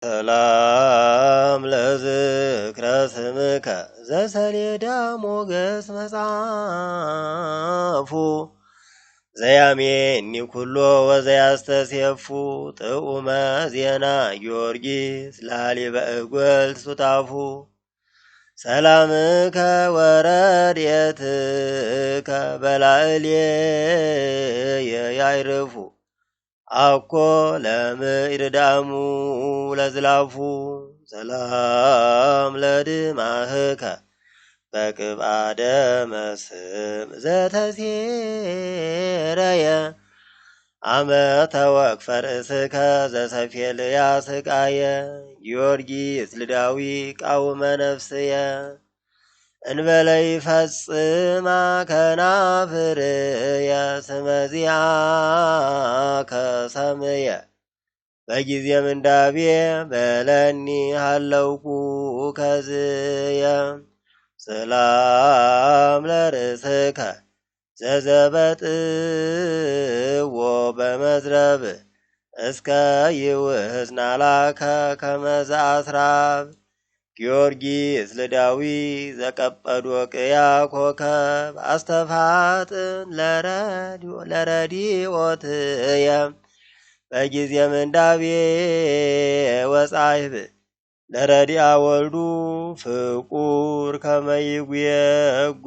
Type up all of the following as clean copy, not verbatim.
ሰላም ለዝክረ ስምከ ዘሰሌዳ ሞገስ መጽሐፉ ዘያሜኒ ኩሎ ወዘያስተሴፉ ጥዑመ ዜና ጊዮርጊስ ላሊበ እጓል ሱታፉ ሰላምከ ወረድኤትከ በላዕሌየ ያዕርፉ አኮ ለምዕርዳሙ ለዝላፉ ሰላም ለድማህከ በቅብአ ደመ ስም ዘተሴረየ አመ ተወክፈ ርእስከ ዘሰፌልያ ስቃየ ጊዮርጊስ ልዳዊ ቃውመ ነፍስየ እንበለ ይፈጽማ ከናፍርየ ስመዚአከ ሰምየ በጊዜ ምንዳቤ በለኒ ሃለውኩ ከዝየ ሰላም ለርእስከ ዘዘበጥዎ በመዝረብ እስከ ይውህዝ ናላከ ከመዘ አስራብ ጊዮርጊስ ልዳዊ ዘቀጰዶቅያ ኮከብ አስተፋጥን ለረዲኦትየ በጊዜ ምንዳቤ ወጻሕብ ለረዲአ ወልዱ ፍቁር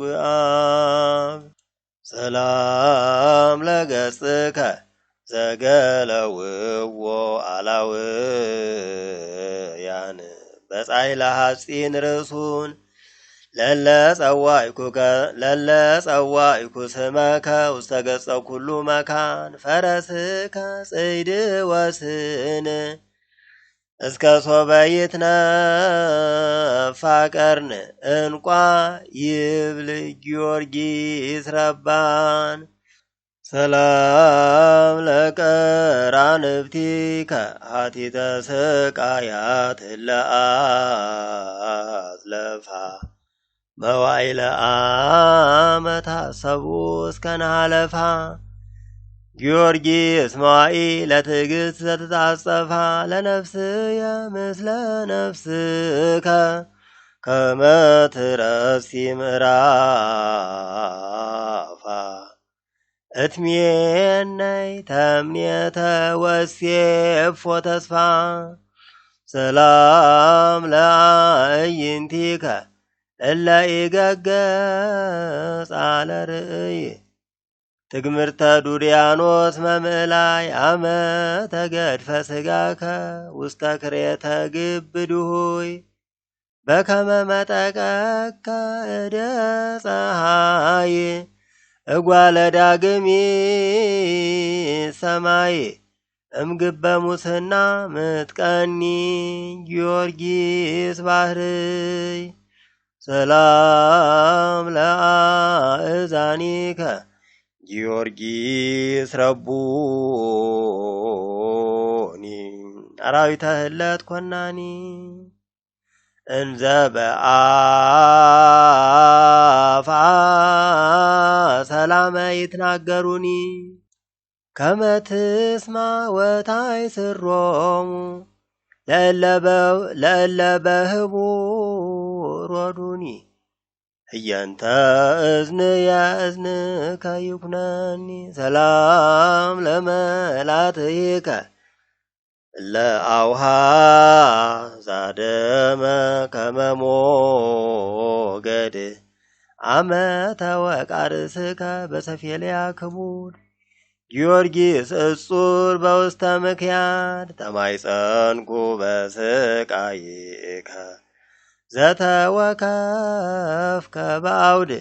ከመይጉየጉአብ ሰላም ለገጽከ ዘገለውዎ አላውያን በጻሕለ ሐጺን ርእሱን ለለጸዋዕኩ ስመከ ውስተ ገጸ ኩሉ መካን ፈረስከ ጽይድ ወስን እስከ ሶበ ይትነፋ ቀርን እንቋ ይብል ጊዮርጊስ ረባን ሰላም ለቀራንብቲከ ሀቲተ ስቃያት ለአዝለፋ መዋዕለ አመታሰቡ እስከ ነሃለፋ ጊዮርጊስ መዋኢ ለትዕግሥት ዘተጻጸፋ ለነፍስየ ምስለ ነፍስከ ከመ ትረሲ ምዕራፋ እትሜነይ ተምኔተ ወሴፎ ተስፋ ሰላም ለአዕይንቲከ እለ ኢገገጻ ለርእይ ትግምርተ ዱርያኖስ መምዕላይ አመ ተገድፈ ሥጋከ ውስተ ክሬተ ግብ ድሁይ በከመ መጠቀከ እደ ፀሐይ እጓለ ዳግሚት ሰማይ እምግበ ሙስና ምጥቀኒ ጊዮርጊስ ባህርይ ሰላም ለአእዛኒከ ጊዮርጊስ ረቡኒ አራዊተ ህለት ኮናኒ እንዘ በአፋ ሰላመ ይትናገሩኒ ከመ ትስማ ወታይ ስሮሙ ለእለ በህቡር ወዱኒ እየንተ እዝንየ እዝንከ ይኩነኒ ሰላም ለመላትይከ ለአውሃ ዛደመ ከመ ሞገድ አመ ተወቃርእስከ በሰፌልያ ክቡድ ጊዮርጊስ እጹር በውስተ ምክያድ ተማይጸንኩ በስቃይከ ዘተወከፍከ በአውድ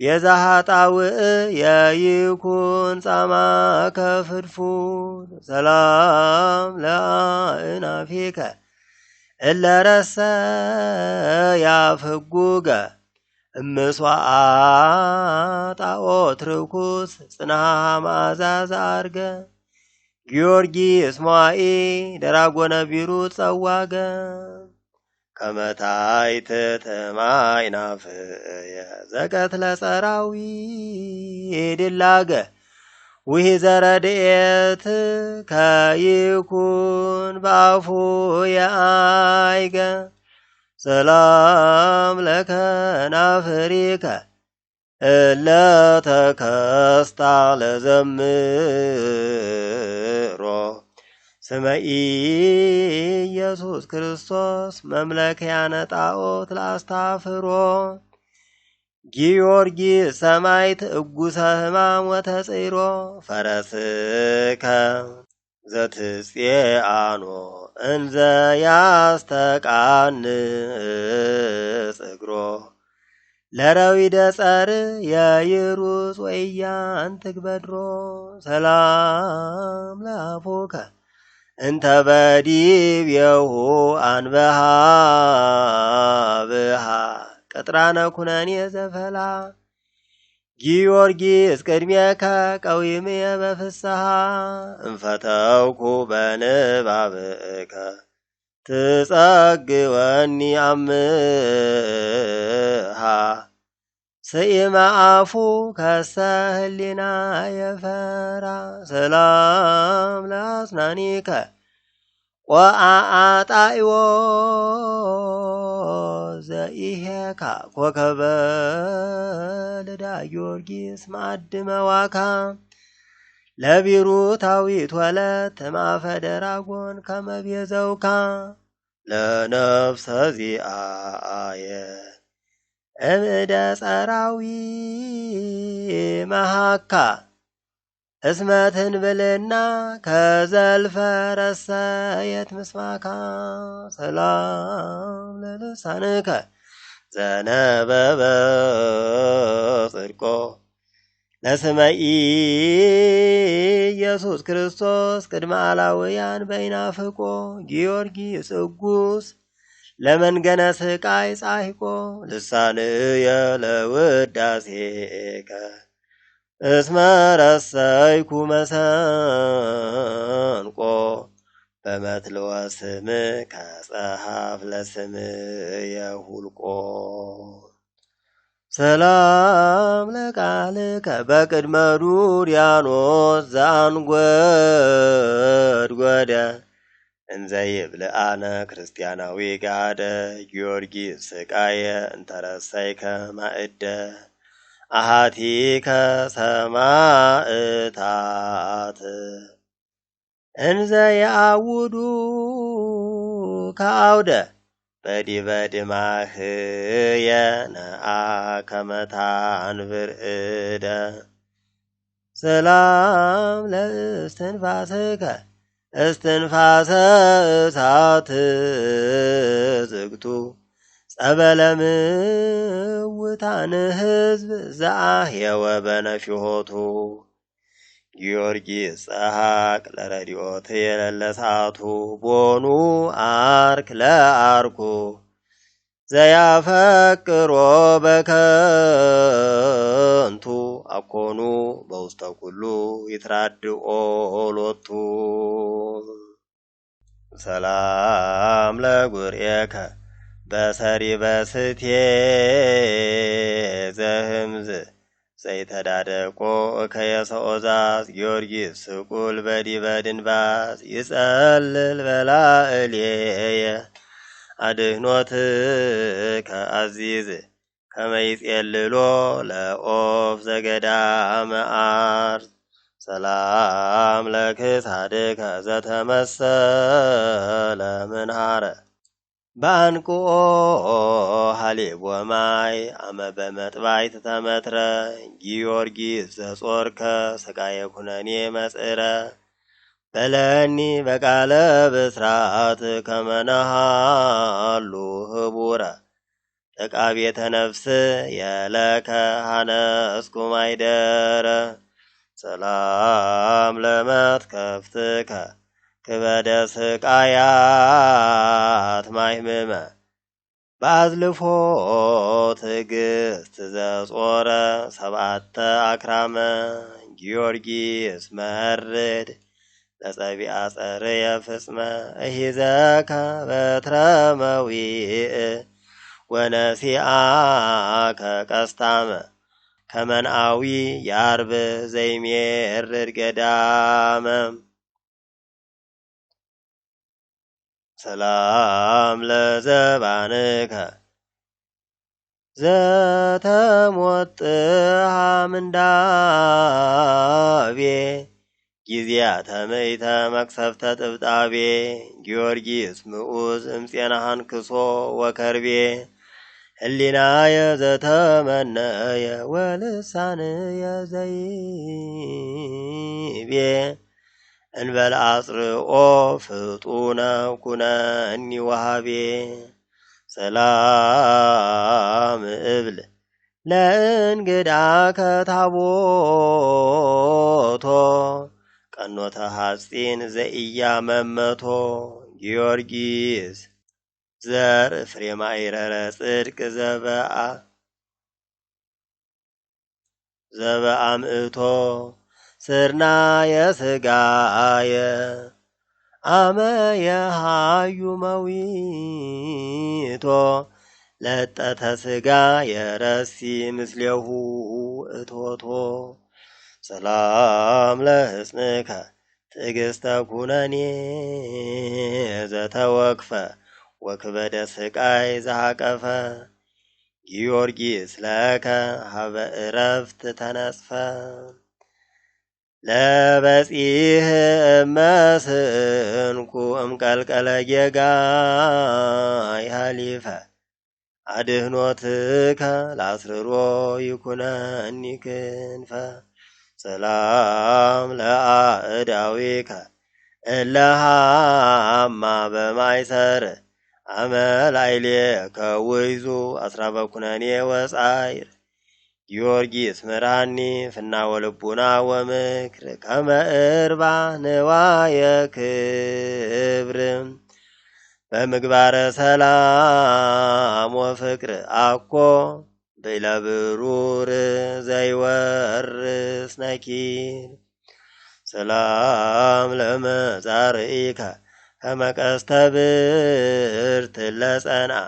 የዛሃጣውእ የይኩን ጻማከ ፍድፉድ ሰላም ለአእናፊከ እለ ረሰያ ፍጉገ እምስዋዓ ጣዖት ርኩስ ጽንሐ መዓዛ ዘአርገ ጊዮርጊስ መዋኢ ደራጎነ ቢሩት ጸዋገ ከመታይት ተማይናፍየ ዘቀትለ ጸራዊ ድላገ ወይዘረድኤት ከይኩን ባፉ የአይገ ሰላም ለከ ናፍሪከ እለ ተከስታ ለዘምሮ ስመ ኢየሱስ ክርስቶስ መምለኪያነ ጣዖት ላስታፍሮ ጊዮርጊስ ሰማዕት እጉሰ ሕማም ወተጽሮ ፈረስከ ዘትጽአኖ እንዘ ያስተቃንጽ እግሮ ለረዊደ ጸር የይሩስ ወኢያንትግ በድሮ ሰላም ለአፉከ እንተ በዲቤሁ አንበሃ ብሃ ቅጥራነ ኩነኔ ዘፈላ ጊዮርጊስ ቅድሜከ ቀዊምየ በፍስሐ እንፈተውኩ በንባብከ ትጸግወኒ አምሃ ስኢመ አፉ ከሰ ህሊና የፈራ ሰላም ለአስናኒከ ወአጣኢዎ ዘኢሄካ ኮከበ ልዳ ጊዮርጊስ ማዕድመ ዋካ ለቢሩታዊት ወለት ማፈ ደራጎን ከመቤዘውካ ለነፍሰ ዚአየ እምደ ጸራዊ መሃካ እስመትን ብልና ከዘልፈረሰ የት ምስማካ ሰላም ለልሳንከ ዘነበበ ጽድቆ ለስመ ኢየሱስ ክርስቶስ ቅድመ አላውያን በይናፍቆ ጊዮርጊስ እጉስ ለመንገነ ስቃይ ጻሂቆ ልሳንየ ለውዳሴከ እስመ ረሰይኩ መሰንቆ በመትልወ ስምከ ጸሐፍ ለስምየ ሁልቆ ሰላም ለቃልከ በቅድመ ዱርያኖስ ዘአንጐድጐደ እንዘ ይብልአነ ክርስቲያናዊ ጋደ ጊዮርጊስ ስቃየ እንተረሰይከ ማእደ አሃቲከ ሰማዕታት እንዘ ያውዱ ከአውደ በዲበ ድማህየ ነአ ከመታንብር እደ ሰላም ለእስትንፋስከ እስትንፋሰ እሳት ዝግቱ ጸበለ ምውታን ሕዝብ ዘአህየወ በነፊሆቱ ጊዮርጊስ ጸሐቅ ለረድኤት የለለሳቱ ቦኑ አርክ ለአርኩ ዘያፈቅሮ በከንቱ አኮኑ በውስተ ኩሉ ይትራድኦ ሎቱ ሰላም ለጉርኤከ በሰሪ በስቴ ዘህምዝ ዘይተዳደቆ ከየሰኦዛዝ ጊዮርጊስ ስቁል በዲበ ድንባዝ ይጸልል በላዕሌየ አድኅኖትከ አዚዝ ከመ ይጼልሎ ለኦፍ ዘገዳመ አርዝ ሰላም ለክሳድከ ዘተመሰለ ምንሃረ በአንቅኦ ሀሊብ ወማይ አመ በመጥባይት ተመትረ ጊዮርጊስ ዘጾርከ ስቃየ ኩነኔ መጽረ በለኒ በቃለ ብስራት ከመነሃሉ ህቡረ ጥቃ ቤተ ነፍስ የለከ ሀነስኩ ማይደረ ሰላም ለመትከፍትከ ክበደ ስቃያት ማይምመ በአዝልፎ ትዕግስት ዘጾረ ሰብዓተ አክራመ ጊዮርጊስ መርድ ለጸቢአ ጸርየ ፍጽመ እሂዘከ በትረ መዊእ ወነሲአከ ቀስታመ ከመንአዊ ያርብ ዘይሜርድ ገዳመ ሰላም ለዘባንከ ዘተሞጥሃ ምንዳቤ ጊዜያተ ምእተ መቅሰፍተ ጥብጣቤ ጊዮርጊስ ምዑዝ እምፄናሃን ክሶ ወከርቤ ህሊናየ ዘተመነየ ወልሳንየ ዘይቤ እንበለ አጽርኦ ፍጡነ ኩነኒ ወሃቤ ሰላም እብል ለእንግዳ ከታቦቶ ቀኖተ ሐጺን ዘኢያመመቶ ጊዮርጊስ ዘር ፍሬ ማይረረ ጽድቅ ዘበአምእቶ ስርናየ ሥጋየ አመ የሃዩ መዊቶ ለጠተ ሥጋ የረሲ ምስሌሁ እቶቶ ሰላም ለሕፅንከ ትዕግሥተ ኩነኔ ዘተወክፈ ወክበደ ስቃይ ዘሃቀፈ ጊዮርጊስ ለከ ሀበ ዕረፍት ተነጽፈ ለበጺህ እመስንኩ እምቀልቀለ ጌጋይ ሃሊፈ አድህኖትከ ላስርሮ ይኩነኒ ክንፈ ሰላም ለአእዳዊከ እለሃማ በማይሰር አመላይሌከ ውይዙ አስራ በኩነኔ ወጻይር ጊዮርጊስ ምርሃኒ ፍና ወልቡና ወምክር ከመ እርባ ንዋየ ክብር በምግባረ ሰላም ወፍቅር አኮ ብለብሩር ዘይወርስ ነኪር ሰላም ለመጻርኢከ ከመ ቀስተ ብርት ለጸንዐ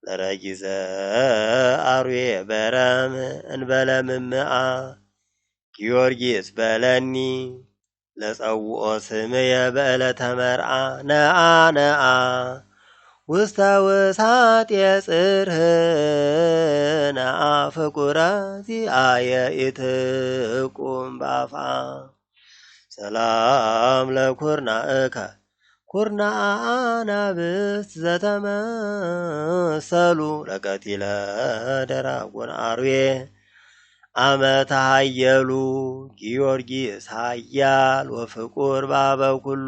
ለረጊዘ አርዌ በረም እንበለ ምምአ ጊዮርጊስ በለኒ ለጸውኦ ስምየ በዕለተ መርዓ ነአ ነአ ውስተ ውሳጥ የጽርህ ነአ ፍቁረ ዚአየ ኢትቁም ባፋ ሰላም ለኩርናእከ ኩርናአ አናብስት ዘተመሰሉ ለቀቲለ ደራጎን አርዌ አመ ተሃየሉ ጊዮርጊስ ኃያል ወፍቁር ባበ ኩሉ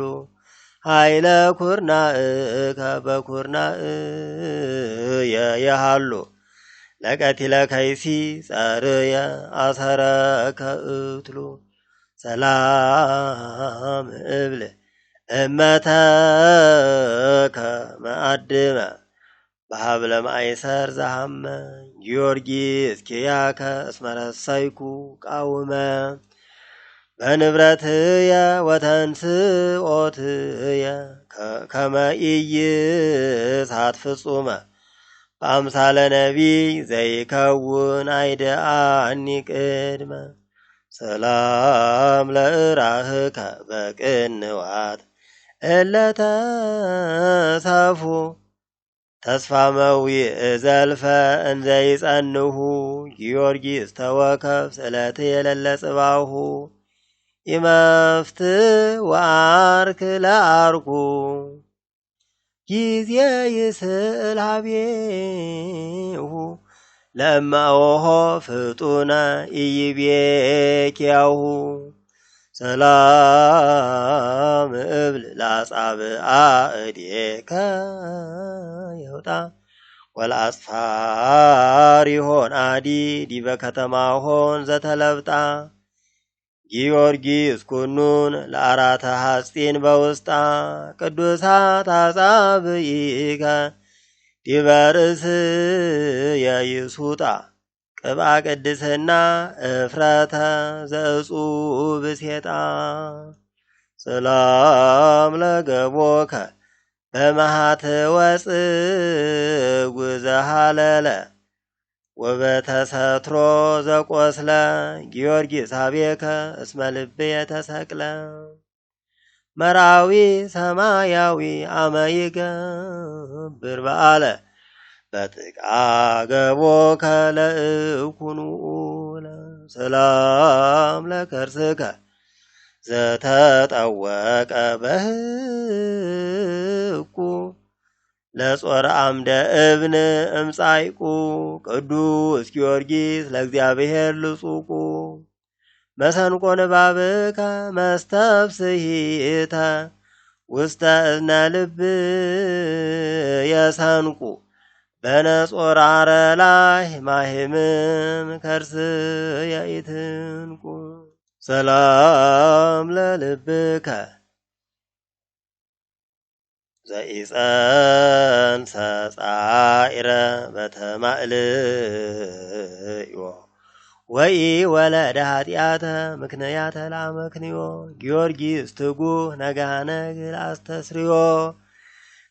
ኃይለ ኩርናእከ በኩርናእየ የሃሉ ለቀቲለ ከይሲ ጸርየ አሰረከ እትሉ ሰላም እብል እመተከ መአድመ በሀብለ ማይሰር ዘሃመ ጊዮርጊስ ኪያከ እስመረሰይኩ ቃውመ በንብረትየ ወተንስኦትየ ከመ ኢይስሐት ፍጹመ በአምሳለ ነቢይ ዘይከውን አይደአኒ ቅድመ ሰላም ለእራህከ በቅንዋት እለተሰፉ ተስፋ መዊዕ ዘልፈ እንዘይጸንሁ ጊዮርጊስ ተወከፍ ስእለት የለለ ጽባሁ ኢመፍት ወአርክ ለአርኩ ጊዜ ይስእል ሀቤሁ ለእመኦሆ ፍጡነ ኢይቤኪያሁ ሰላም እብል ለአጻብአ እዴከ የውጣ ወለአስፋሪሆን አዲ ዲበ ከተማሆን ዘተለብጣ ጊዮርጊስ ኩኑን ለአራተ ሐጺን በውስጣ ቅዱሳት አጻብኢከ ዲበ ርእስየ ይሱጣ ቅብአ ቅድስና እፍረተ ዘእጹብ ሴጣ ሰላም ለገቦከ በመሃት ወፅጉ ዘሃለለ ወበተሰትሮ ዘቆስለ ጊዮርጊስ አቤከ እስመ ልብየ ተሰቅለ መራዊ ሰማያዊ አመ ይገብር በዓለ በጥቃ ገቦከ ለእኩኑ ሰላም ለከርስከ ዘተጠወቀ በህቁ ለጾር አምደ እብን እምጻይቁ ቅዱስ ጊዮርጊስ ለእግዚአብሔር ልጹቁ መሰንቆ ንባብከ መስተፍስሂተ ውስተ እዝነ ልብ የሰንቁ በነጾር አረላይ ማህምም ከርስ የኢትንቁ ሰላም ለልብከ ዘኢፀንሰ ጻኢረ በተማእልዮ ወይ ወለደ ኃጢአተ ምክንያተ ላመክንዮ ጊዮርጊስ ትጉህ ነጋነግል አስተስርዮ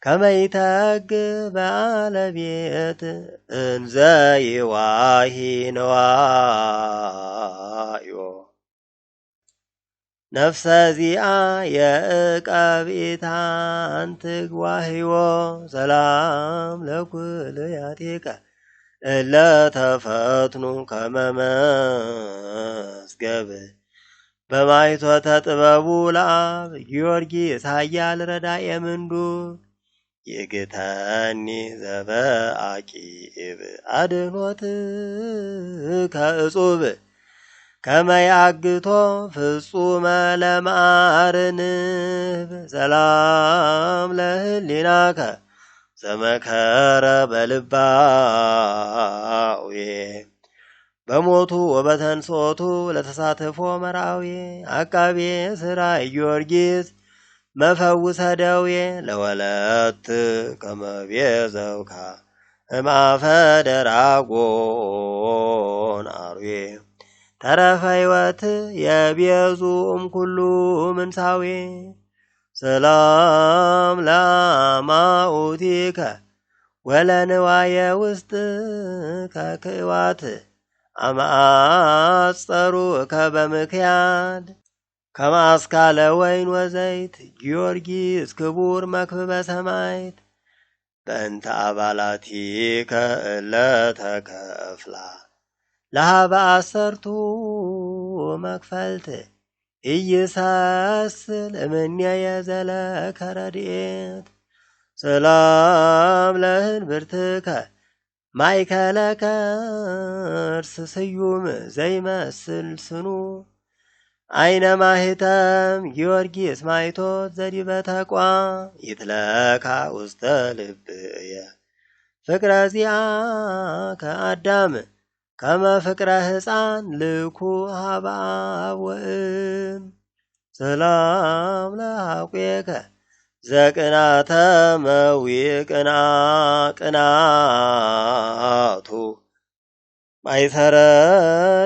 ከመይተግ ባለቤት እንዘ ይዋሂ ነዋዮ ነፍሰ ዚአ የእቀቢታን ትግዋህዮ ሰላም ለኩልያቲከ እለ ተፈትኑ ከመመዝገብ በማይቶተ ጥበቡ ለአብ ጊዮርጊስ ኃያል ረዳኤ ምንዱ ይግተኒ ዘበአቂብ አድኅኖት ከእጹብ ከመያግቶ ፍጹመ ለማርንብ ሰላም ለህሊናከ ዘመከረ በልባዊ በሞቱ ወበተንሶቱ ለተሳተፎ መራዊ አቃቤ ሥራይ ጊዮርጊስ መፈውሰ ደዌ ለወለት ከመቤዘውካ እምአፈ ደራጎን አርዌ ተረፈ ሕይወት የቤዙ እምኩሉ ምንሳዌ ሰላም ለአማኡቲከ ወለንዋየ ውስጥ ከክዋት አማጸሩ ከበምክያድ ከማስካለ ወይን ወዘይት ጊዮርጊስ ክቡር መክብበ ሰማይት በእንተ አባላቲከ እለ ተከፍላ ለሃበ አሰርቱ መክፈልት ኢይሰስል እምኔየ ዘለከ ረድኤት ሰላም ለህንብርትከ ማእከለ ከርስ ስዩም ዘይመስል ስኑ አይነ ማህተም ጊዮርጊስ ማይቶት ዘዲበ ተቋም ይትለካ ውስተ ልብየ ፍቅረ ዚአከ አዳም ከመ ፍቅረ ሕፃን ልኩ ሀበ አብ ወእም ሰላም ለሐቁከ ዘቅናተ መዊዕ ቅንአቱ ማይሰረ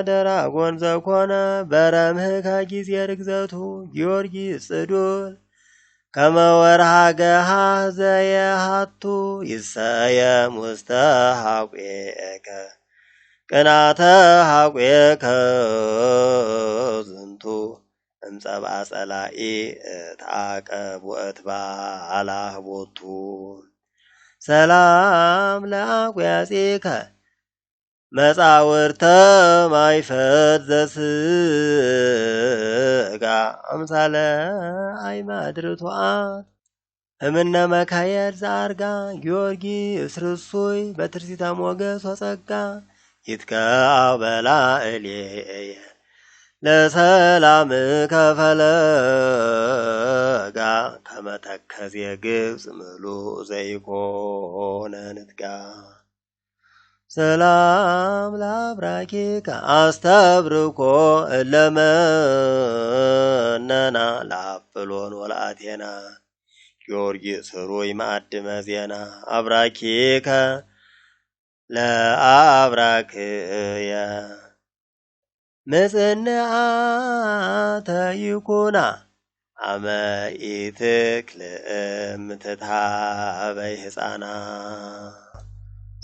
ደራጎን ዘኮነ በረምህከ ጊዜ ርግዘቱ ጊዮርጊስ ጽዱል ከመ ወርሃ ገሃህ ዘየሃቱ ይሰየም ውስተ ሐቁከ ቅናተ ሐቁከ ዝንቱ እምጸብአ ጸላኢ ተዓቀብ ወእትባላህ ቦቱ ሰላም ለአቁያጺከ መጻውርተ ማይፈት ዘስጋ አምሳለ አይማድርቷት እምነ መካየድ ዘአርጋ ጊዮርጊስ ርሱይ በትርሲተ ሞገስ ወጸጋ ይትከአው በላዕሌየ ለሰላም ከፈለጋ ከመተከዝ የግብፅ ምሉእ ዘይኮነ ንትጋ ሰላም ለአብራኪከ አስተብርኮ እለመነና ለአጵሎን ወለአቴና ጊዮርጊስ ሩይ ማዕድመ ዜና አብራኪከ ለአብራክየ ምጽንዓተ ይኩና አመ ኢትክልእም ትታበይ ሕፃና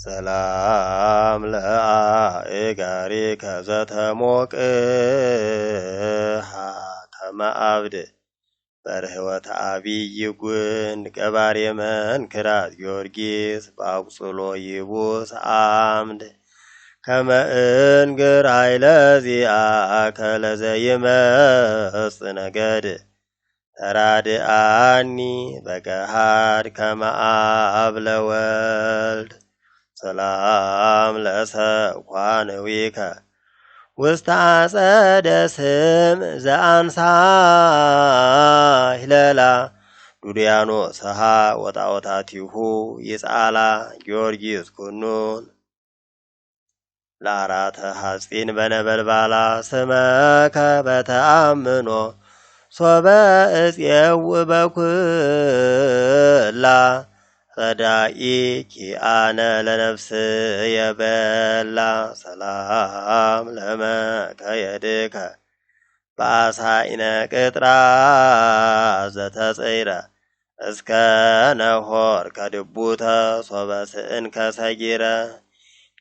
ሰላም ለአእጋሪከ ዘተሞቅሃ ከመ አብድ በርህወተ አቢይ ጉንድ ገባሬ መንክራት ጊዮርጊስ በአቁጽሎ ይቡስ አምድ ከመ እንግር ኃይለ ዚአከ ለዘይመጽእ ነገድ ተራድአኒ በገሃድ ከመ አብ ለወልድ ሰላም ለሰኳንዊከ ውስተ አጸደ ስም ዘአንሳይ ለላ ዱድያኖስሃ ወጣወታቲሁ ይጻላ ጊዮርጊስ ኩኑን ለአራተ ሐጺን በነበልባላ ስመከ በተአምኖ ሶበ እፄው በኩላ ረዳኢ ኪአነ ለነፍስ የበላ ሰላም ለመከየድከ በአሳኢነ ቅጥራ ዘተጽይረ እስከ ነሆር ከድቡተ ሶበ ስእንከ ሰጊረ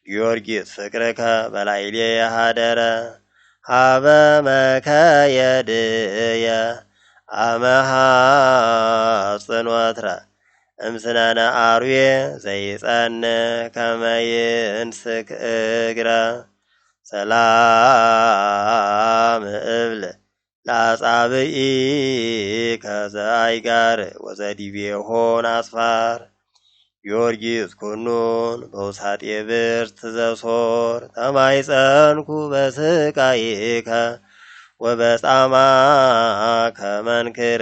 ጊዮርጊስ ፍቅርከ በላዕሌ የሃደረ ሀበ መከየድየ አመሃ ጽንወትረ እምስነነ አርዌ ዘይጸንዕ ከመ ይንስክ እግረ ሰላም እብል ለአጻብዒከ ዘአይጋር ወዘዲቤሆን አስፋር ጊዮርጊስ ኩኑን በውሳጤ ብርት ዘሶር ተማይጸንኩ በስቃይከ ወበጻማ ከመንክር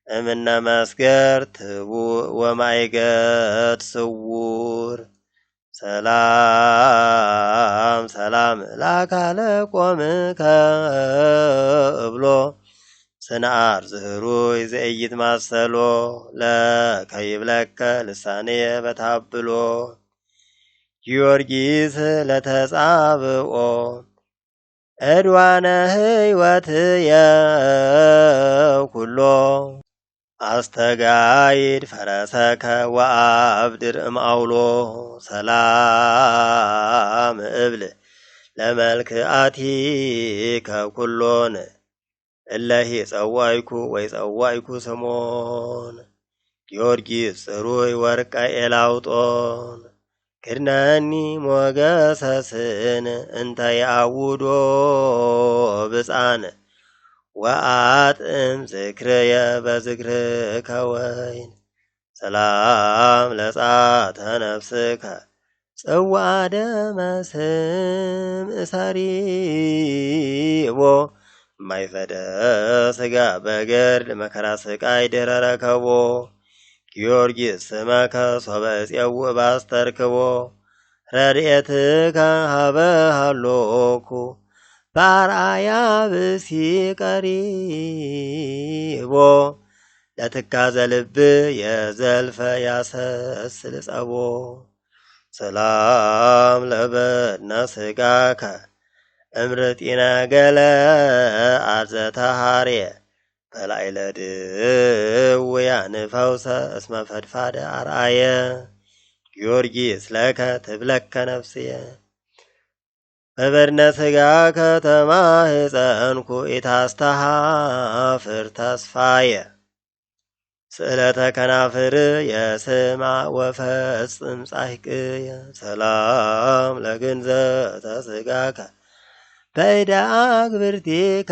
እምነ መስገር ትቡእ ወማይገት ስውር ሰላም ሰላም ለአካለ ቆምከ እብሎ ስንዓር ዝህሩይ ዘኢይትማሰሎ ለከይብለከ ልሳንየ በታብሎ ጊዮርጊስ ለተጻብኦ ዕድዋነ ሕይወትየ ኩሎ አስተጋይድ ፈረሰከ ወአብድር እምአውሎ ሰላም እብል ለመልክአቲከ ኩሎን እለሂ ጸዋይኩ ወይ ጸዋይኩ ስሞን ጊዮርጊስ ጽሩይ ወርቀ ኤላውጦን ክድነኒ ሞገሰስን እንተ ያውዶ ብፃን ወአጥም ዝክርየ በዝክርከ ወይን ሰላም ለጻተ ነፍስከ ጽዋዐ ደመ ስም እሰሪቦ ማይፈደ ስጋ በገድል መከራ ስቃይ ድኅረ ረከቦ ጊዮርጊስ ስመከ ሶበ እፄውእ ባስተርክቦ ረድኤትከ ሀበ ሀሎኩ በአርአያ ብእሲ ቀሪቦ ለትካዘ ልብ የዘልፈ ያሰስል ጸቦ ሰላም ለበድነ ስጋከ እምርጢነ ገለ አዘተሃርየ በላዕለ ድውያን ፈውሰ እስመ ፈድፋደ አርአየ ጊዮርጊስ ለከ ትብለከ ነፍስየ በበድነ ሥጋከ ተማህፀንኩ ኢታስተሃፍር ተስፋየ ስእለተ ከናፍር የስማ ወፈጽም ጻሕቅየ ሰላም ለግንዘተ ሥጋከ በእደ አግብርቲከ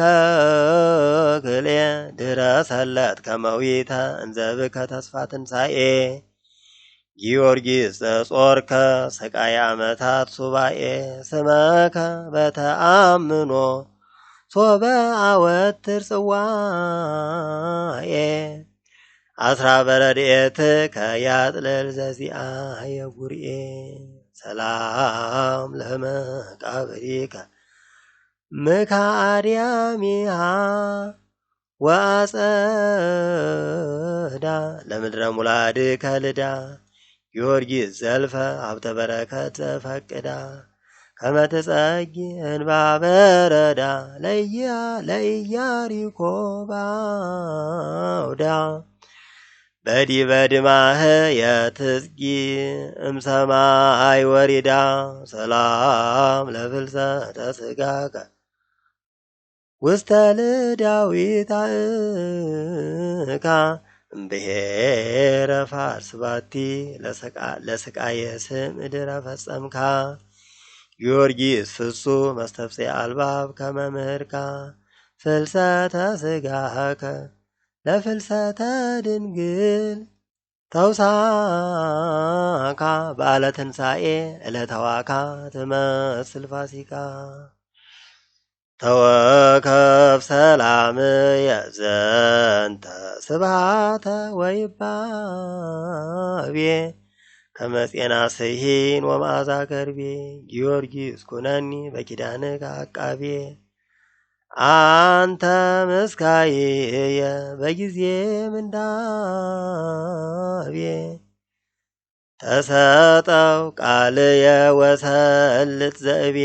ክልኤ ድኅረ ሰለት ከመዊተ እንዘብከ ተስፋ ትንሣኤ ጊዮርጊስ ዘጾርከ ስቃይ ዓመታት ሱባኤ ስመከ በተአምኖ ሶበ አወትር ጽዋኤ አስራ በረድኤትከ ያጥልል ዘዚአየ ጉርኤ ሰላም ለመቃብሪከ ምካአድያሚሃ ወአጸዳ ለምድረ ሙላድከ ልዳ ጊዮርጊስ ዘልፈ ሀብተ በረከት ዘፈቅዳ ከመ ትጸጊ እንባ በረዳ ለኢያሪኮ ባውዳ በዲበ ድማህ የትጽጊ እምሰማይ ወሪዳ ሰላም ለፍልሰተ ሥጋከ ውስተ ልዳዊት አእካ እምብሔረ ፋርስ ባቲ ለስቃየ ስም እድረ ፈጸምካ ጊዮርጊስ ፍጹም መስተፍሥሒ አልባብ ከመምህርካ ፍልሰተ ሥጋከ ለፍልሰተ ድንግል ተውሳካ በዓለ ትንሣኤ ዕለተ ዋካ ትመስል ፋሲካ ተወከፍ ሰላም የዘንተ ስብሃተ ወይባቤ ከመጼና ስሂን ወመዓዛ ከርቤ ጊዮርጊስ ኩነኒ በኪዳንከ አቃቤ አንተ ምስካየ በጊዜ ምንዳቤ ተሰጠው ቃልየ ወሰልት ዘእቤ